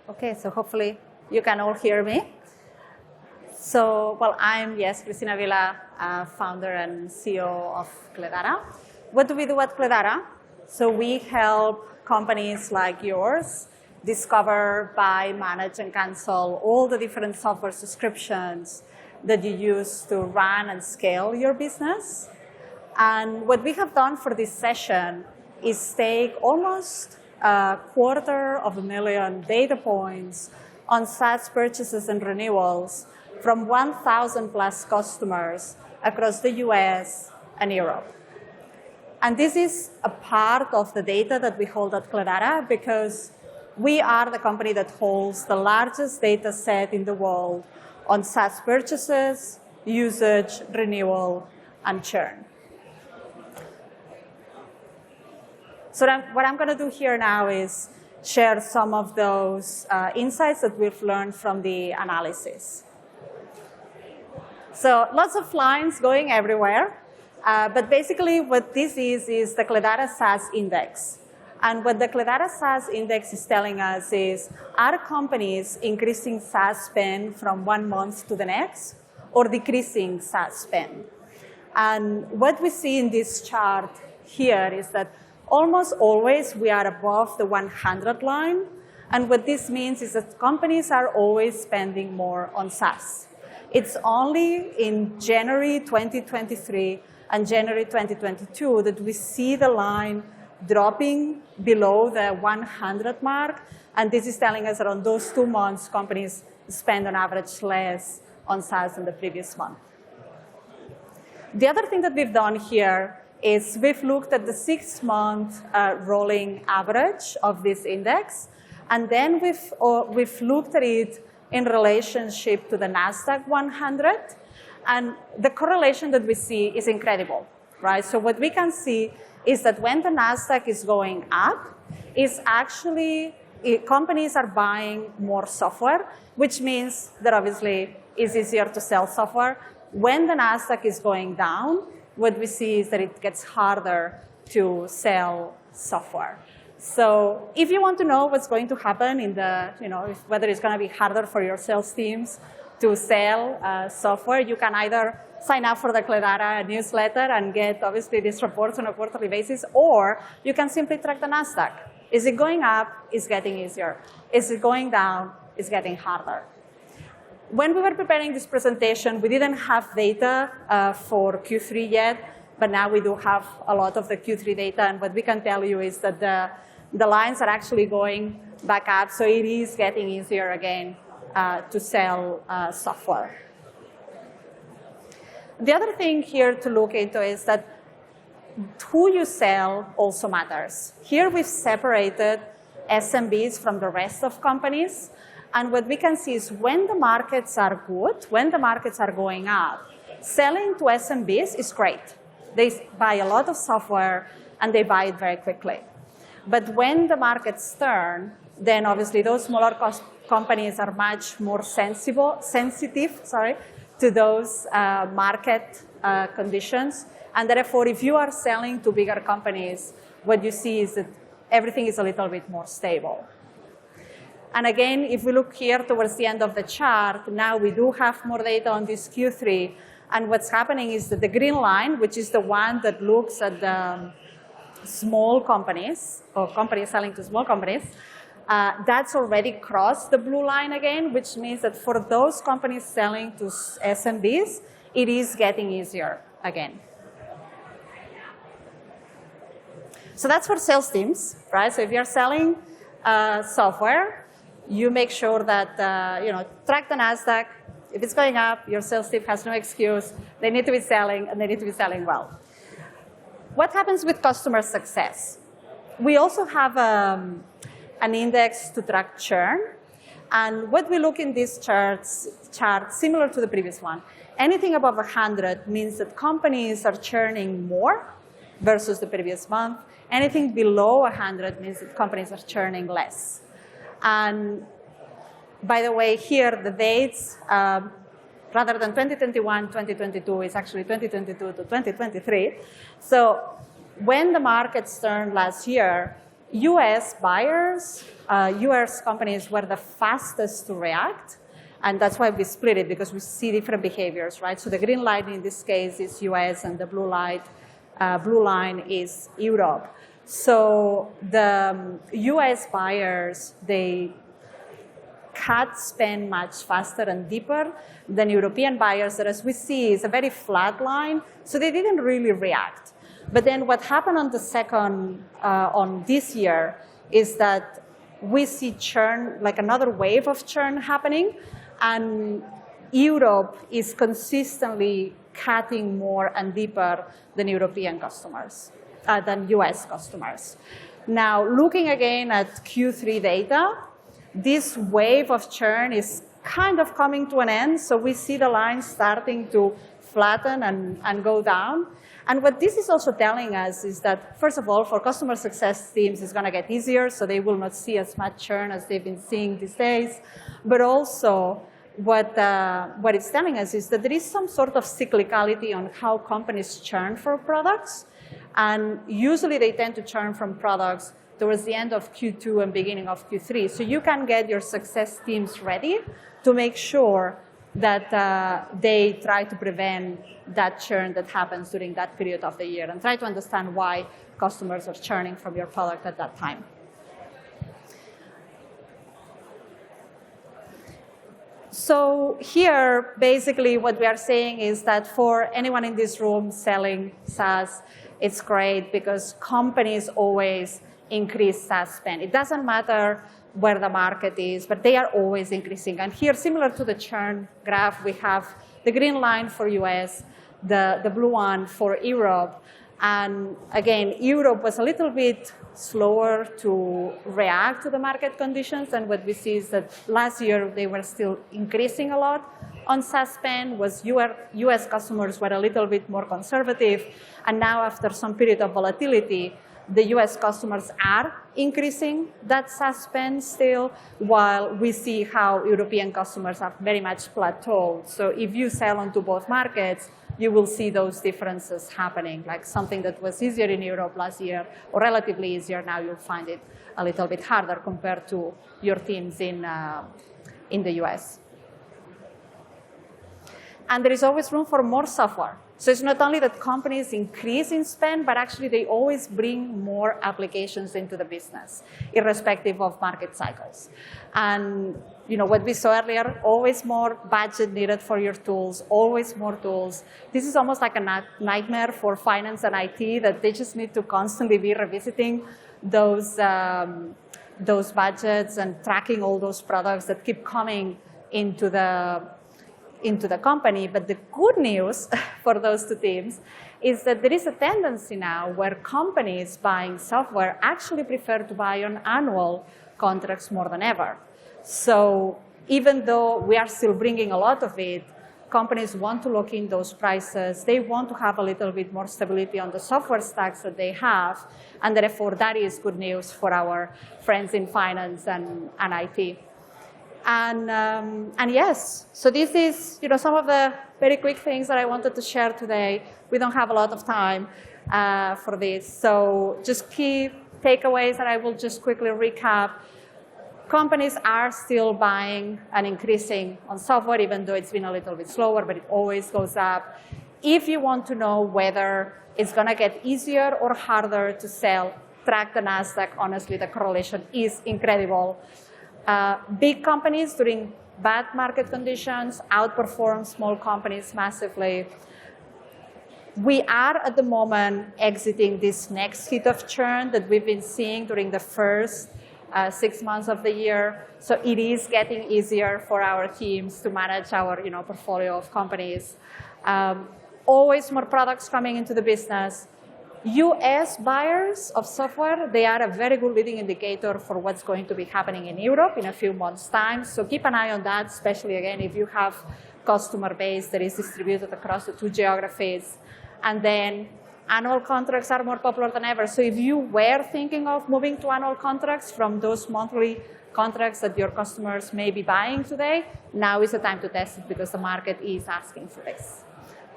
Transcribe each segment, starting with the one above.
Okay, so hopefully you can all hear me. So, well, I'm, yes, Cristina Vila, founder and CEO of Cledara. What do we do at Cledara? So we help companies like yours discover, buy, manage, and cancel all the different software subscriptions that you use to run and scale your business. And what we have done for this session is take almost 250,000 data points on SaaS purchases and renewals from 1,000 plus customers across the US and Europe. And this is a part of the data that we hold at Cledara because we are the company that holds the largest data set in the world on SaaS purchases, usage, renewal, and churn. So what I'm going to do here now is share some of those insights that we've learned from the analysis. So lots of lines going everywhere. But basically what this is the Cledara SaaS Index. And what the Cledara SaaS Index is telling us is, are companies increasing SaaS spend from 1 month to the next or decreasing SaaS spend? And what we see in this chart here is that almost always we are above the 100 line. And what this means is that companies are always spending more on SaaS. It's only in January 2023 and January 2022 that we see the line dropping below the 100 mark. And this is telling us that on those 2 months, companies spend on average less on SaaS than the previous month. The other thing that we've done here is we've looked at the 6-month rolling average of this index. And then we've looked at it in relationship to the NASDAQ 100. And the correlation that we see is incredible, right? So what we can see is that when the NASDAQ is going up, is actually companies are buying more software, which means that obviously it's easier to sell software. When the NASDAQ is going down, what we see is that it gets harder to sell software. So if you want to know what's going to happen in the, whether it's going to be harder for your sales teams to sell software, you can either sign up for the Cledara newsletter and get, obviously, these reports on a quarterly basis, or you can simply track the NASDAQ. Is it going up? It's getting easier. Is it going down? It's getting harder. When we were preparing this presentation, we didn't have data for Q3 yet, but now we do have a lot of the Q3 data, and what we can tell you is that the lines are actually going back up, so it is getting easier again to sell software. The other thing here to look into is that who you sell also matters. Here we've separated SMBs from the rest of companies. And what we can see is when the markets are good, when the markets are going up, selling to SMBs is great. They buy a lot of software and they buy it very quickly. But when the markets turn, then obviously those smaller companies are much more sensitive to those market conditions. And therefore, if you are selling to bigger companies, what you see is that everything is a little bit more stable. And again, if we look here towards the end of the chart, now we do have more data on this Q3. And what's happening is that the green line, which is the one that looks at the small companies, or companies selling to small companies, that's already crossed the blue line again, which means that for those companies selling to SMBs, it is getting easier again. So that's for sales teams, right? So if you're selling software, you make sure that, track the NASDAQ. If it's going up, your sales team has no excuse. They need to be selling, and they need to be selling well. What happens with customer success? We also have an index to track churn. And what we look in this chart, similar to the previous one, anything above 100 means that companies are churning more versus the previous month. Anything below 100 means that companies are churning less. And by the way, here the dates, rather than 2021, 2022, is actually 2022 to 2023. So when the markets turned last year, US buyers, US companies were the fastest to react. And that's why we split it, because we see different behaviors, right? So the green line in this case is US, and the blue line is Europe. So the US buyers, they cut spend much faster and deeper than European buyers, that as we see is a very flat line. So they didn't really react. But then what happened on the second, on this year, is that we see churn, like another wave of churn happening. And Europe is consistently cutting more and deeper than European customers, than US customers. Now, looking again at Q3 data, this wave of churn is kind of coming to an end. So we see the line starting to flatten and go down. And what this is also telling us is that, first of all, for customer success teams, it's going to get easier, so they will not see as much churn as they've been seeing these days. But also, what it's telling us is that there is some sort of cyclicality on how companies churn for products. And usually they tend to churn from products towards the end of Q2 and beginning of Q3. So you can get your success teams ready to make sure that they try to prevent that churn that happens during that period of the year, and try to understand why customers are churning from your product at that time. So here, basically, what we are saying is that for anyone in this room selling SaaS, it's great because companies always increase SaaS spend. It doesn't matter where the market is, but they are always increasing. And here, similar to the churn graph, we have the green line for US, the blue one for Europe. And again, Europe was a little bit slower to react to the market conditions. And what we see is that last year, they were still increasing a lot on SaaS spend. Was US customers were a little bit more conservative. And now, after some period of volatility, the US customers are increasing that SaaS spend still, while we see how European customers have very much plateaued. So if you sell onto both markets, you will see those differences happening. Like something that was easier in Europe last year, or relatively easier, now you'll find it a little bit harder compared to your teams in the US. And there is always room for more software. So it's not only that companies increase in spend, but actually they always bring more applications into the business, irrespective of market cycles. And what we saw earlier, always more budget needed for your tools, always more tools. This is almost like a nightmare for finance and IT, that they just need to constantly be revisiting those budgets and tracking all those products that keep coming into the company. But the good news for those two teams is that there is a tendency now where companies buying software actually prefer to buy on annual contracts more than ever. So even though we are still bringing a lot of it, companies want to lock in those prices. They want to have a little bit more stability on the software stacks that they have. And therefore, that is good news for our friends in finance and IT. And yes, so this is some of the very quick things that I wanted to share today. We don't have a lot of time for this. So just key takeaways that I will just quickly recap. Companies are still buying and increasing on software, even though it's been a little bit slower, but it always goes up. If you want to know whether it's going to get easier or harder to sell, track the NASDAQ. Honestly, the correlation is incredible. Big companies during bad market conditions outperform small companies massively. We are at the moment exiting this next hit of churn that we've been seeing during the first 6 months of the year. So it is getting easier for our teams to manage our portfolio of companies. Always more products coming into the business. US buyers of software, they are a very good leading indicator for what's going to be happening in Europe in a few months' time. So keep an eye on that, especially, again, if you have customer base that is distributed across the two geographies. And then annual contracts are more popular than ever. So if you were thinking of moving to annual contracts from those monthly contracts that your customers may be buying today, now is the time to test it because the market is asking for this.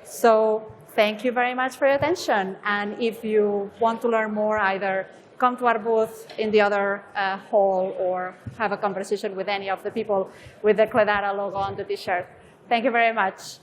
So thank you very much for your attention. And if you want to learn more either come to our booth in the other hall or have a conversation with any of the people with the Cledara logo on the t-shirt. Thank you very much.